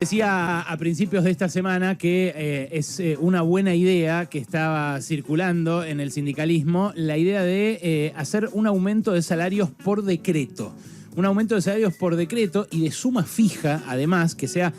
Decía a principios de esta semana que es una buena idea que estaba circulando en el sindicalismo, la idea de hacer un aumento de salarios por decreto. Un aumento de salarios por decreto y de suma fija, además, que sea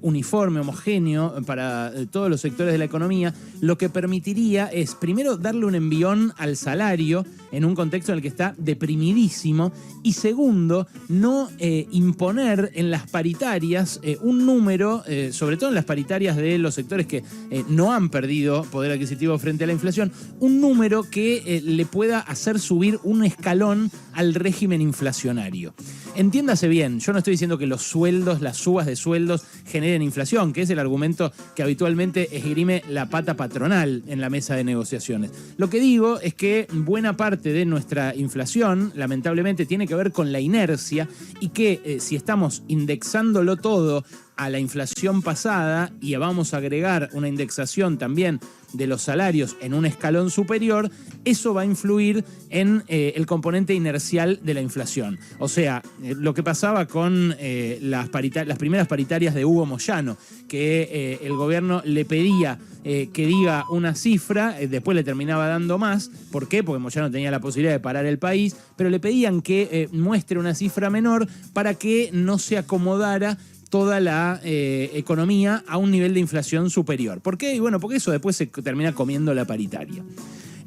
uniforme, homogéneo para todos los sectores de la economía, lo que permitiría es, primero, darle un envión al salario en un contexto en el que está deprimidísimo, y segundo, no imponer en las paritarias un número, sobre todo en las paritarias de los sectores que no han perdido poder adquisitivo frente a la inflación, un número que le pueda hacer subir un escalón al régimen inflacionario. Entiéndase bien, yo no estoy diciendo que los sueldos, las subas de sueldos generen inflación, que es el argumento que habitualmente esgrime la pata patronal en la mesa de negociaciones. Lo que digo es que buena parte de nuestra inflación, lamentablemente, tiene que ver con la inercia y que si estamos indexándolo todo a la inflación pasada y vamos a agregar una indexación también de los salarios en un escalón superior, eso va a influir en el componente inercial de la inflación. O sea, lo que pasaba con las primeras paritarias de Hugo Moyano, que el gobierno le pedía que diga una cifra, después le terminaba dando más. ¿Por qué? Porque Moyano tenía la posibilidad de parar el país, pero le pedían que muestre una cifra menor para que no se acomodara toda la economía a un nivel de inflación superior. ¿Por qué? Y bueno, porque eso después se termina comiendo la paritaria.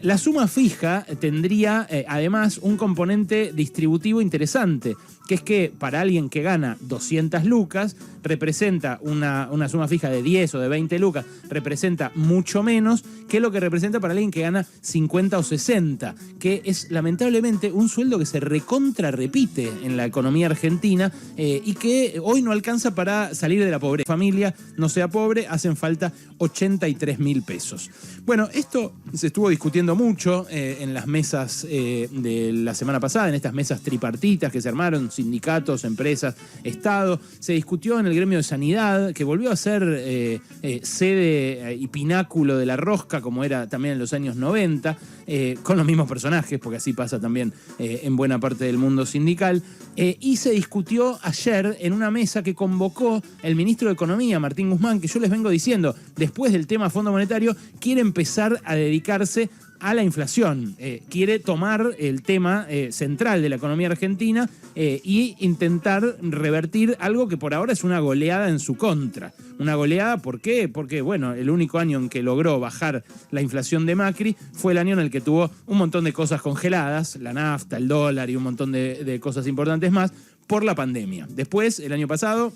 La suma fija tendría además un componente distributivo interesante, que es que para alguien que gana 200 lucas, representa una suma fija de 10 o de 20 lucas, representa mucho menos que lo que representa para alguien que gana 50 o 60, que es lamentablemente un sueldo que se recontra repite en la economía argentina y que hoy no alcanza para salir de la pobreza. Familia no sea pobre, hacen falta 83.000 pesos. Bueno, esto se estuvo discutiendo mucho en las mesas de la semana pasada, en estas mesas tripartitas que se armaron, sindicatos, empresas, Estado. Se discutió en el gremio de sanidad, que volvió a ser sede y pináculo de la rosca, como era también en los años 90, con los mismos personajes, porque así pasa también en buena parte del mundo sindical. Y se discutió ayer en una mesa que convocó el ministro de Economía, Martín Guzmán, que yo les vengo diciendo, después del tema Fondo Monetario, quiere empezar a dedicarse a la inflación, quiere tomar el tema central de la economía argentina y intentar revertir algo que por ahora es una goleada en su contra. Una goleada, ¿por qué? Porque, bueno, el único año en que logró bajar la inflación de Macri fue el año en el que tuvo un montón de cosas congeladas, la nafta, el dólar y un montón de cosas importantes más, por la pandemia. Después, el año pasado,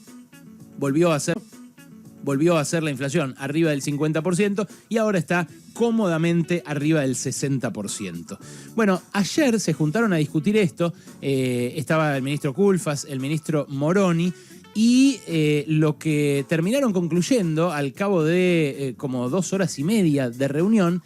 volvió a hacer la inflación arriba del 50% y ahora está cómodamente arriba del 60%. Bueno, ayer se juntaron a discutir esto, estaba el ministro Culfas, el ministro Moroni, y lo que terminaron concluyendo al cabo de como 2 horas y media de reunión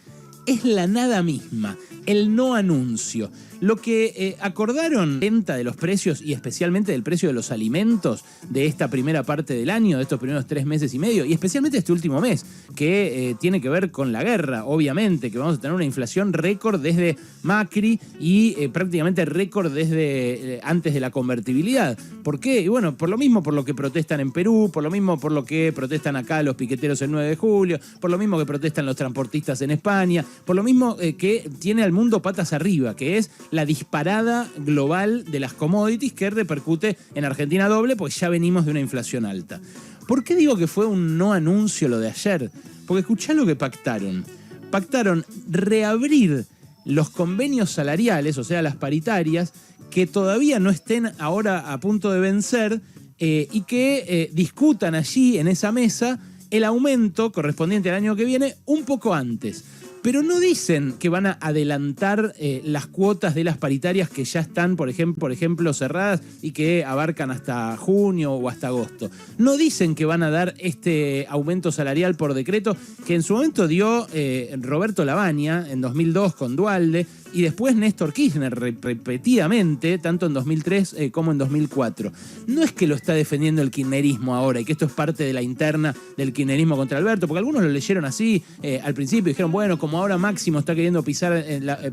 es la nada misma, el no anuncio. Lo que acordaron, venta de los precios y especialmente del precio de los alimentos de esta primera parte del año, de estos primeros 3 meses y medio, y especialmente este último mes, que tiene que ver con la guerra, obviamente, que vamos a tener una inflación récord desde Macri y prácticamente récord desde antes de la convertibilidad. ¿Por qué? Y bueno, por lo mismo por lo que protestan en Perú, por lo mismo por lo que protestan acá los piqueteros el 9 de julio, por lo mismo que protestan los transportistas en España, por lo mismo que tiene al mundo patas arriba, que es la disparada global de las commodities que repercute en Argentina doble, pues ya venimos de una inflación alta. ¿Por qué digo que fue un no anuncio lo de ayer? Porque escuchá lo que pactaron. Pactaron reabrir los convenios salariales, o sea, las paritarias, que todavía no estén ahora a punto de vencer y que discutan allí en esa mesa el aumento correspondiente al año que viene un poco antes. Pero no dicen que van a adelantar las cuotas de las paritarias que ya están, por ejemplo, cerradas y que abarcan hasta junio o hasta agosto. No dicen que van a dar este aumento salarial por decreto que en su momento dio Roberto Lavagna en 2002 con Duhalde, y después Néstor Kirchner repetidamente, tanto en 2003 como en 2004. No es que lo está defendiendo el kirchnerismo ahora y que esto es parte de la interna del kirchnerismo contra Alberto, porque algunos lo leyeron así al principio y dijeron, bueno, como ahora Máximo está queriendo pisar,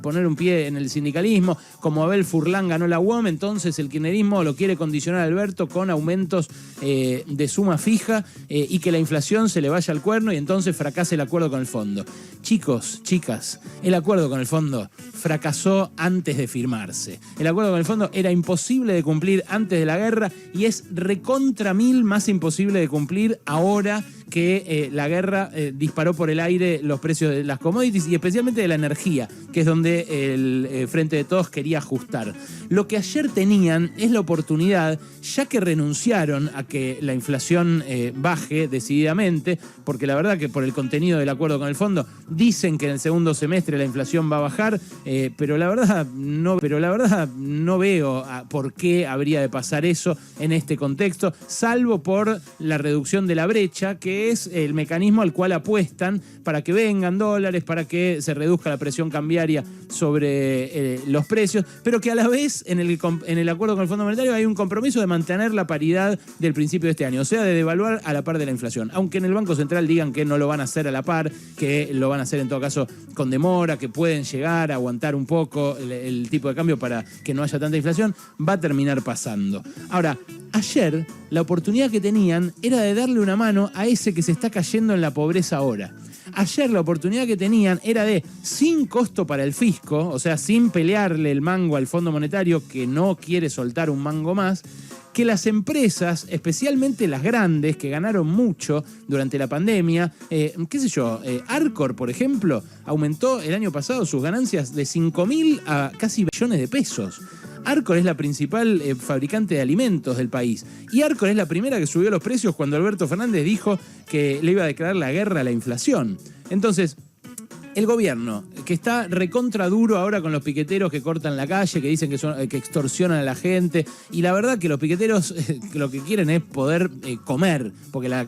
poner un pie en el sindicalismo, como Abel Furlan ganó la UOM, entonces el kirchnerismo lo quiere condicionar a Alberto con aumentos de suma fija y que la inflación se le vaya al cuerno y entonces fracase el acuerdo con el fondo. Chicos, chicas, el acuerdo con el fondo fracasó antes de firmarse. El acuerdo con el fondo era imposible de cumplir antes de la guerra y es recontra mil más imposible de cumplir ahora que la guerra disparó por el aire los precios de las commodities y especialmente de la energía, que es donde el Frente de Todos quería ajustar. Lo que ayer tenían es la oportunidad, ya que renunciaron a que la inflación baje decididamente, porque la verdad que por el contenido del acuerdo con el fondo dicen que en el segundo semestre la inflación va a bajar, pero la verdad no veo por qué habría de pasar eso en este contexto, salvo por la reducción de la brecha, que es el mecanismo al cual apuestan para que vengan dólares, para que se reduzca la presión cambiaria sobre los precios, pero que a la vez en el acuerdo con el Fondo Monetario hay un compromiso de mantener la paridad del principio de este año, o sea, de devaluar a la par de la inflación. Aunque en el Banco Central digan que no lo van a hacer a la par, que lo van a hacer en todo caso con demora, que pueden llegar a aguantar un poco el tipo de cambio para que no haya tanta inflación, va a terminar pasando. Ahora, ayer la oportunidad que tenían era de darle una mano a ese que se está cayendo en la pobreza ahora. Ayer la oportunidad que tenían era de, sin costo para el fisco, o sea, sin pelearle el mango al Fondo Monetario, que no quiere soltar un mango más, que las empresas, especialmente las grandes, que ganaron mucho durante la pandemia, Arcor, por ejemplo, aumentó el año pasado sus ganancias de 5.000 a casi billones de pesos. Arcor es la principal fabricante de alimentos del país. Y Arcor es la primera que subió los precios cuando Alberto Fernández dijo que le iba a declarar la guerra a la inflación. Entonces, el gobierno, que está recontra duro ahora con los piqueteros que cortan la calle, que dicen que extorsionan a la gente, y la verdad que los piqueteros lo que quieren es poder comer, porque la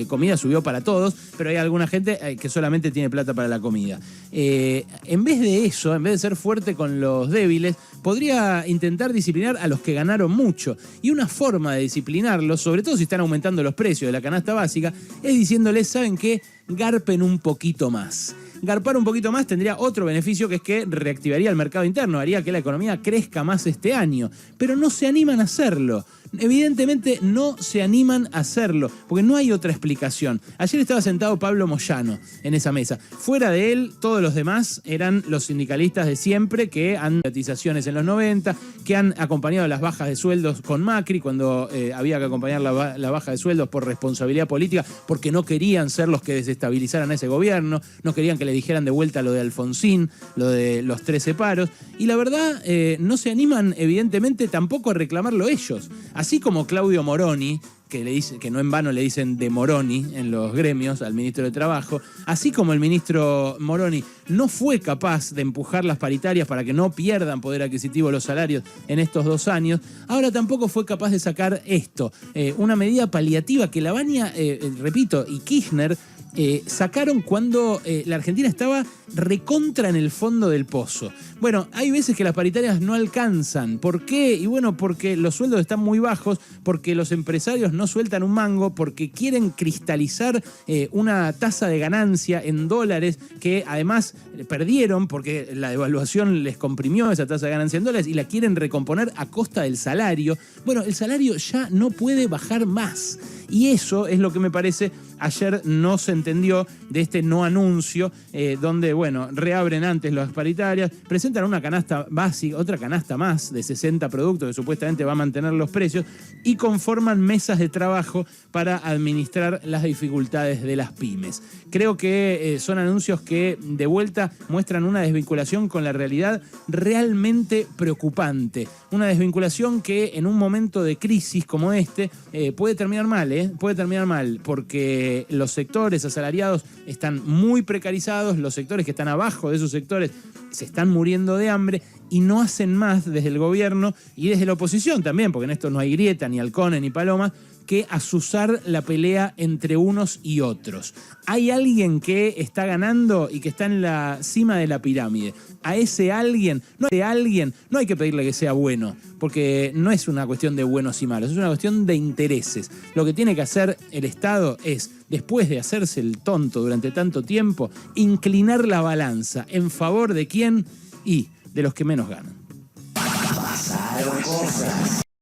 comida subió para todos, pero hay alguna gente que solamente tiene plata para la comida. En vez de eso, en vez de ser fuerte con los débiles, podría intentar disciplinar a los que ganaron mucho. Y una forma de disciplinarlos, sobre todo si están aumentando los precios de la canasta básica, es diciéndoles, ¿saben qué? Garpen un poquito más. Garpar un poquito más tendría otro beneficio, que es que reactivaría el mercado interno, haría que la economía crezca más este año, pero no se animan a hacerlo. Evidentemente no se animan a hacerlo, porque no hay otra explicación. Ayer estaba sentado Pablo Moyano en esa mesa. Fuera de él, todos los demás eran los sindicalistas de siempre que han privatizaciones en los 90, que han acompañado las bajas de sueldos con Macri cuando había que acompañar la baja de sueldos por responsabilidad política, porque no querían ser los que desestabilizaran a ese gobierno, no querían que le dijeran de vuelta lo de Alfonsín, lo de los 13 paros, y la verdad no se animan evidentemente tampoco a reclamarlo ellos. Así como Claudio Moroni, que no en vano le dicen de Moroni en los gremios al ministro de Trabajo, así como el ministro Moroni no fue capaz de empujar las paritarias para que no pierdan poder adquisitivo los salarios en estos 2 años, ahora tampoco fue capaz de sacar esto, una medida paliativa que Lavagna, repito, y Kirchner sacaron cuando la Argentina estaba recontra en el fondo del pozo. Bueno, hay veces que las paritarias no alcanzan. ¿Por qué? Y bueno, porque los sueldos están muy bajos, porque los empresarios no sueltan un mango, porque quieren cristalizar una tasa de ganancia en dólares que además perdieron porque la devaluación les comprimió esa tasa de ganancia en dólares y la quieren recomponer a costa del salario. Bueno, el salario ya no puede bajar más. Y eso es lo que me parece ayer no se entendió de este no anuncio, donde, bueno, reabren antes las paritarias, presentan una canasta básica, otra canasta más de 60 productos que supuestamente va a mantener los precios y conforman mesas de trabajo para administrar las dificultades de las pymes. Creo que son anuncios que de vuelta muestran una desvinculación con la realidad realmente preocupante. Una desvinculación que en un momento de crisis como este puede terminar mal, puede terminar mal, porque los sectores asalariados están muy precarizados, los sectores que están abajo de esos sectores se están muriendo de hambre y no hacen más desde el gobierno y desde la oposición también, porque en esto no hay grieta, ni halcones, ni palomas, que azuzar la pelea entre unos y otros. Hay alguien que está ganando y que está en la cima de la pirámide. A ese alguien no hay que pedirle que sea bueno, porque no es una cuestión de buenos y malos, es una cuestión de intereses. Lo que tiene que hacer el Estado es, después de hacerse el tonto durante tanto tiempo, inclinar la balanza en favor de quién y de los que menos ganan. Pasaron cosas.